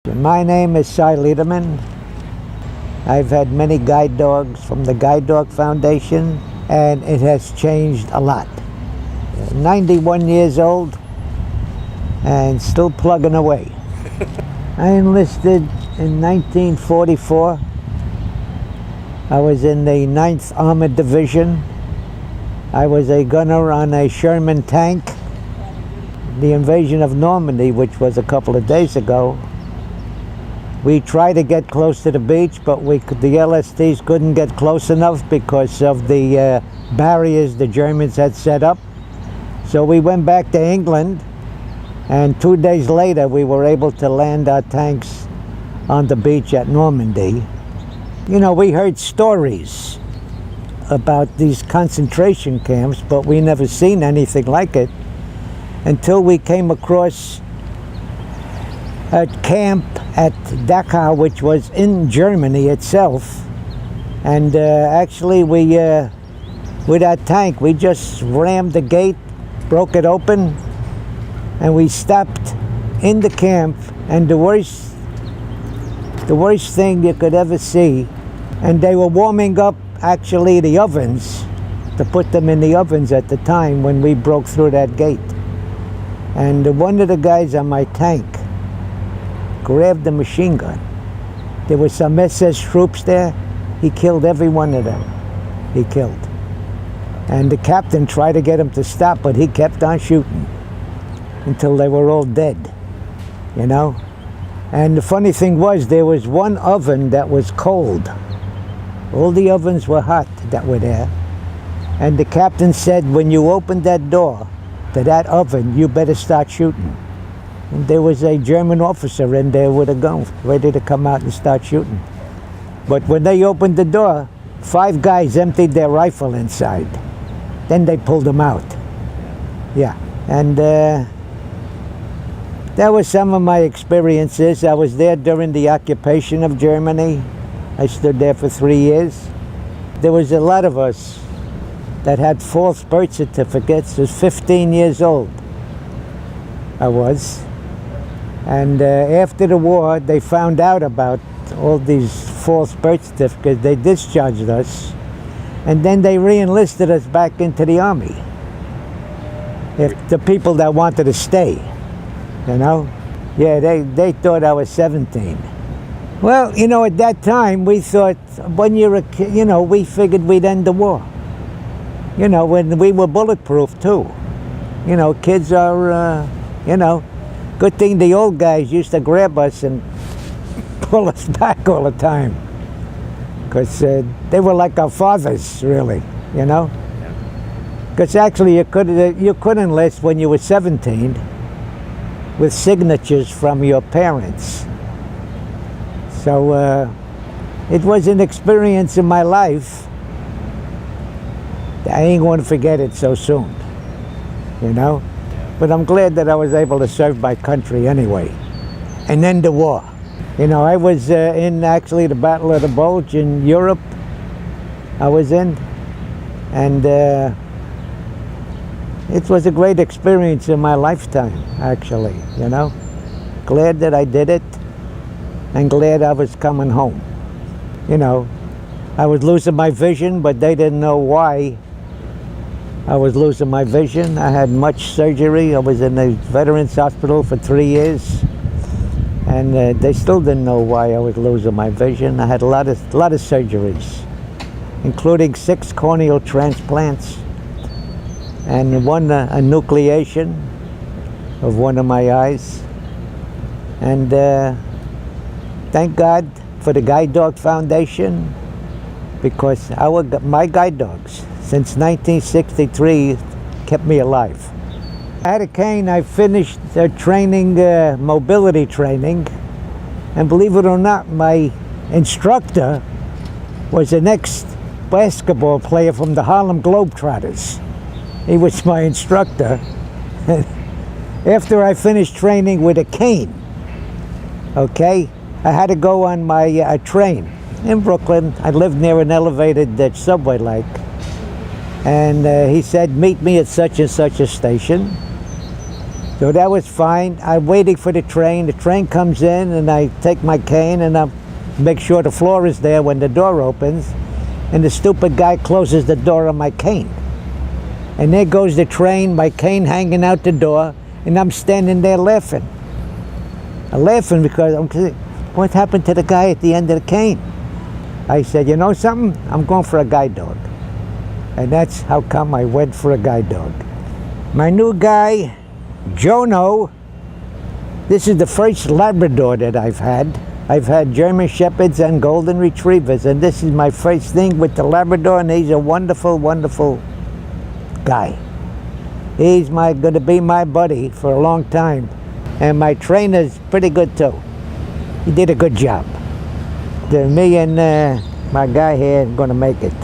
My name is Sy Lederman. I've had many guide dogs from the Guide Dog Foundation, and it has changed a lot. 91 years old and still plugging away. I enlisted in 1944. I was in the 9th Armored Division. I was a gunner on a Sherman tank. The invasion of Normandy, which was a couple of days ago, we tried to get close to the beach, but the LSTs couldn't get close enough because of the barriers the Germans had set up. So we went back to England, and 2 days later we were able to land our tanks on the beach at Normandy. You know, we heard stories about these concentration camps, but we never seen anything like it until we came across a camp at Dachau, which was in Germany itself. And actually with our tank, we just rammed the gate, broke it open, and we stopped in the camp. And the worst thing you could ever see, and they were warming up actually the ovens, to put them in the ovens at the time when we broke through that gate. And one of the guys on my tank grabbed the machine gun. There were some SS troops there. He killed every one of them. He killed. And the captain tried to get him to stop, but he kept on shooting until they were all dead, you know? And the funny thing was, there was one oven that was cold. All the ovens were hot that were there. And the captain said, when you open that door to that oven, you better start shooting. And there was a German officer in there with a gun, ready to come out and start shooting. But when they opened the door, 5 guys emptied their rifle inside. Then they pulled them out. Yeah, and that was some of my experiences. I was there during the occupation of Germany. I stood there for 3 years. There was a lot of us that had false birth certificates. I was 15 years old. I was. And after the war, they found out about all these false birth certificates. They discharged us, and then they re-enlisted us back into the army. The people that wanted to stay, you know? Yeah, they thought I was 17. Well, you know, at that time, we thought, when you're a kid, you know, we figured we'd end the war. You know, when we were bulletproof, too. You know, kids are, you know, good thing the old guys used to grab us and pull us back all the time, because they were like our fathers, really, you know. Because actually you could enlist when you were 17 with signatures from your parents. So it was an experience in my life. I ain't going to forget it so soon, you know. But I'm glad that I was able to serve my country anyway, and end the war. You know, I was in actually the Battle of the Bulge in Europe. I was in, and it was a great experience in my lifetime, actually, you know. Glad that I did it, and glad I was coming home. You know, I was losing my vision, but they didn't know why I was losing my vision. I had much surgery. I was in a veterans hospital for 3 years, and they still didn't know why I was losing my vision. I had a lot of surgeries, including 6 corneal transplants, and one a nucleation of one of my eyes. And thank God for the Guide Dog Foundation, because my guide dogs, since 1963, kept me alive. At a cane, I finished training, mobility training, and believe it or not, my instructor was an ex-basketball player from the Harlem Globetrotters. He was my instructor. After I finished training with a cane, okay, I had to go on my train in Brooklyn. I lived near an elevated subway like. And he said, meet me at such and such a station. So that was fine. I'm waiting for the train. The train comes in, and I take my cane and I make sure the floor is there when the door opens. And the stupid guy closes the door on my cane. And there goes the train, my cane hanging out the door, and I'm standing there laughing. I'm laughing because I'm thinking, what happened to the guy at the end of the cane? I said, you know something? I'm going for a guide dog. And that's how come I went for a guide dog. My new guy, Jono, this is the first Labrador that I've had. I've had German Shepherds and Golden Retrievers, and this is my first thing with the Labrador, and he's a wonderful, wonderful guy. He's going to be my buddy for a long time, and my trainer's pretty good too. He did a good job. Me and my guy here are going to make it.